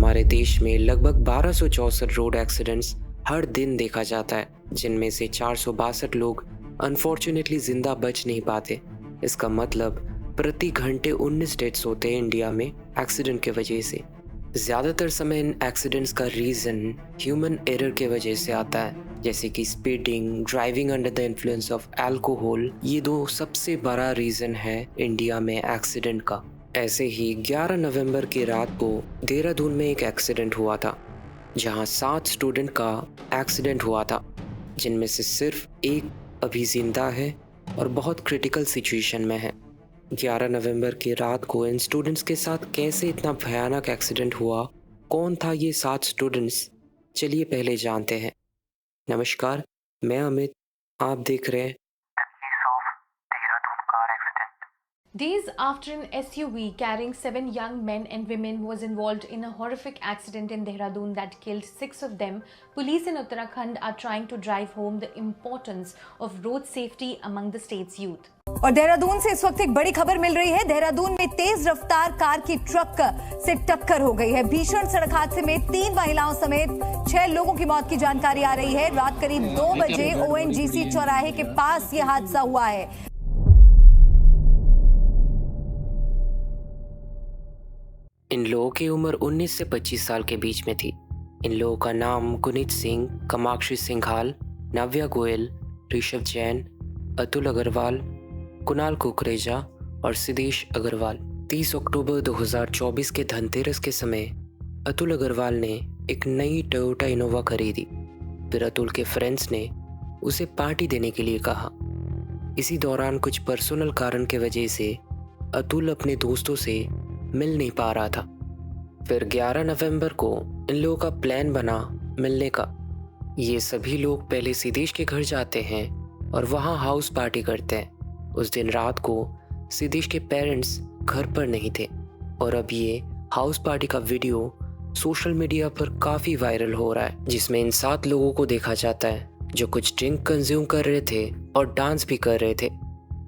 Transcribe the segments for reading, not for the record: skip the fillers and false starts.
हमारे देश में लगभग 1264 रोड एक्सीडेंट्स हर दिन देखा जाता है, जिनमें से 462 लोग अनफॉर्चुनेटली जिंदा बच नहीं पाते। इसका मतलब प्रति घंटे 19 डेथ्स होते हैं इंडिया में एक्सीडेंट के वजह से। ज़्यादातर समय इन एक्सीडेंट्स का रीज़न ह्यूमन एरर के वजह से आता है, जैसे कि speeding, driving under the influence of alcohol. ये दो सबसे बड़ा रीज़न है इंडिया में एक्सीडेंट का। ऐसे ही 11 नवंबर की रात को देहरादून में एक एक्सीडेंट हुआ था, जहां 7 स्टूडेंट का एक्सीडेंट हुआ था, जिनमें से सिर्फ एक अभी जिंदा है और बहुत क्रिटिकल सिचुएशन में है। 11 नवंबर की रात को इन स्टूडेंट्स के साथ कैसे इतना भयानक एक्सीडेंट हुआ, कौन था ये 7 स्टूडेंट्स, चलिए पहले जानते हैं। नमस्कार, मैं अमित, आप देख रहे हैं Days after an SUV carrying 7 young men and women was involved in a horrific accident in Dehradun that killed 6 of them, police in Uttarakhand are trying to drive home the importance of road safety among the state's youth. और देहरादून से इस वक्त एक बड़ी खबर मिल रही है। देहरादून में तेज रफ्तार कार की ट्रक से टक्कर हो गई है। भीषण सड़क हादसे में 3 महिलाओं समेत 6 लोगों की मौत की जानकारी आ रही है। रात करीब 2 बजे ONGC चौराहे के पास यह हादसा हुआ है। इन लोगों की उम्र 19 से 25 साल के बीच में थी। इन लोगों का नाम गुनीत सिंह, कामाक्षी सिंघाल, नव्या गोयल, ऋषभ जैन, अतुल अग्रवाल, कुणाल कुकरेजा और सिद्धेश अग्रवाल। 30 अक्टूबर 2024 के धनतेरस के समय अतुल अग्रवाल ने एक नई टोयोटा इनोवा खरीदी। फिर अतुल के फ्रेंड्स ने उसे पार्टी देने के लिए कहा। इसी दौरान कुछ पर्सनल कारण के वजह से अतुल अपने दोस्तों से मिल नहीं पा रहा था। फिर 11 नवंबर को इन लोगों का प्लान बना मिलने का। ये सभी लोग पहले सिद्धेश के घर जाते हैं और वहाँ हाउस पार्टी करते हैं। उस दिन रात को सिद्धेश के पेरेंट्स घर पर नहीं थे और अब ये हाउस पार्टी का वीडियो सोशल मीडिया पर काफ़ी वायरल हो रहा है, जिसमें इन 7 लोगों को देखा जाता है जो कुछ ड्रिंक कंज्यूम कर रहे थे और डांस भी कर रहे थे।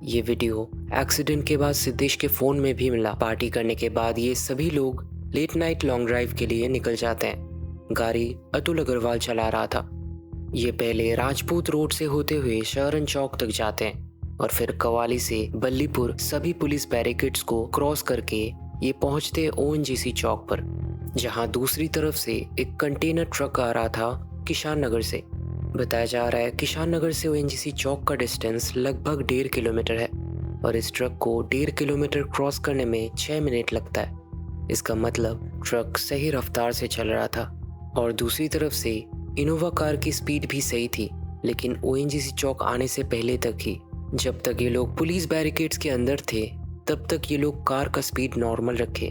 ये वीडियो एक्सीडेंट के बाद सिद्धेश के फ़ोन में भी मिला। पार्टी करने के बाद ये सभी लोग लेट नाइट लॉन्ग ड्राइव के लिए निकल जाते हैं। गाड़ी अतुल अग्रवाल चला रहा था। ये पहले राजपूत रोड से होते हुए शहरन चौक तक जाते हैं और फिर कवाली से बल्लीपुर सभी पुलिस बैरिकेड्स को क्रॉस करके ये पहुंचते ONGC चौक पर, जहां दूसरी तरफ से एक कंटेनर ट्रक आ रहा था किसान नगर से। बताया जा रहा है किसान नगर से ONGC चौक का डिस्टेंस लगभग 1.5 किलोमीटर है और इस ट्रक को 1.5 किलोमीटर क्रॉस करने में 6 मिनट लगता है। इसका मतलब ट्रक सही रफ्तार से चल रहा था और दूसरी तरफ से इनोवा कार की स्पीड भी सही थी, लेकिन ONGC चौक आने से पहले तक ही। जब तक ये लोग पुलिस बैरिकेड्स के अंदर थे तब तक ये लोग कार का स्पीड नॉर्मल रखे,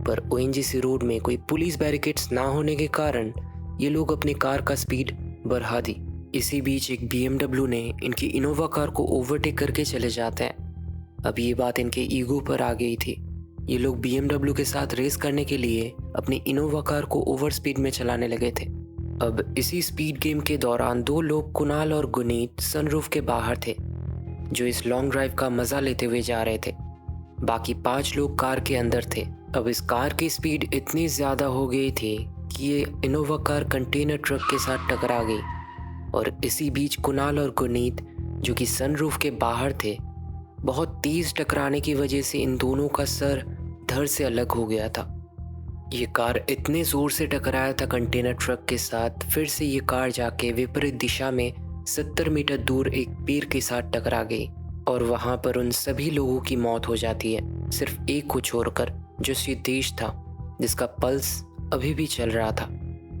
पर ONGC रोड में कोई पुलिस बैरिकेड्स ना होने के कारण ये लोग अपनी कार का स्पीड बढ़ा दी। इसी बीच एक BMW ने इनकी इनोवा कार को ओवरटेक करके चले जाते हैं। अब ये बात इनके ईगो पर आ गई थी। ये लोग BMW के साथ रेस करने के लिए अपनी इनोवा कार को ओवर स्पीड में चलाने लगे थे। अब इसी स्पीड गेम के दौरान 2 लोग, कुणाल और गुनीत, सनरूफ के बाहर थे, जो इस लॉन्ग ड्राइव का मजा लेते हुए जा रहे थे। बाकी 5 लोग कार के अंदर थे। अब इस कार की स्पीड इतनी ज़्यादा हो गई थी कि ये इनोवा कार कंटेनर ट्रक के साथ टकरा गई और इसी बीच कुणाल और गुनीत, जो कि सनरूफ के बाहर थे, बहुत तेज टकराने की वजह से इन दोनों का सर धड़ से अलग हो गया था। ये कार इतने ज़ोर से टकराया था कंटेनर ट्रक के साथ, फिर से ये कार जाके विपरीत दिशा में 70 मीटर दूर एक पेड़ के साथ टकरा गई और वहाँ पर उन सभी लोगों की मौत हो जाती है, सिर्फ एक को छोड़कर, जो सिद्धेश था, जिसका पल्स अभी भी चल रहा था।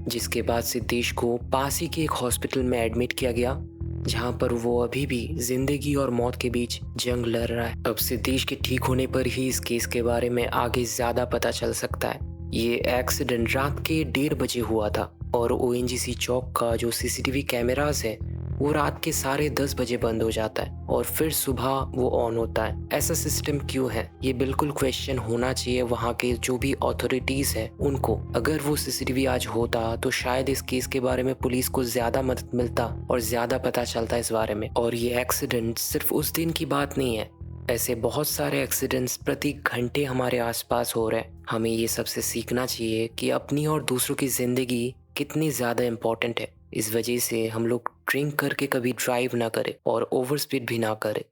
जिसके बाद सिद्धेश को पास ही के एक हॉस्पिटल में एडमिट किया गया, जहां पर वो अभी भी जिंदगी और मौत के बीच जंग लड़ रहा है। अब सिद्धेश के ठीक होने पर ही इस केस के बारे में आगे ज़्यादा पता चल सकता है। ये एक्सीडेंट रात के 1:30 बजे हुआ था और ONGC चौक का जो CCTV कैमरास है वो रात के 10:30 बजे बंद हो जाता है और फिर सुबह वो ऑन होता है। ऐसा सिस्टम क्यों है, ये बिल्कुल क्वेश्चन होना चाहिए वहाँ के जो भी अथॉरिटीज़ है उनको। अगर वो CCTV आज होता तो शायद इस केस के बारे में पुलिस को ज़्यादा मदद मिलता और ज़्यादा पता चलता इस बारे में। और ये एक्सीडेंट सिर्फ उस दिन की बात नहीं है, ऐसे बहुत सारे एक्सीडेंट्स प्रति घंटे हमारे आसपास हो रहे हैं। हमें ये सबसे सीखना चाहिए कि अपनी और दूसरों की ज़िंदगी कितनी ज़्यादा इम्पोर्टेंट है। इस वजह से हम लोग ड्रिंक करके कभी ड्राइव ना करें और ओवर स्पीड भी ना करें।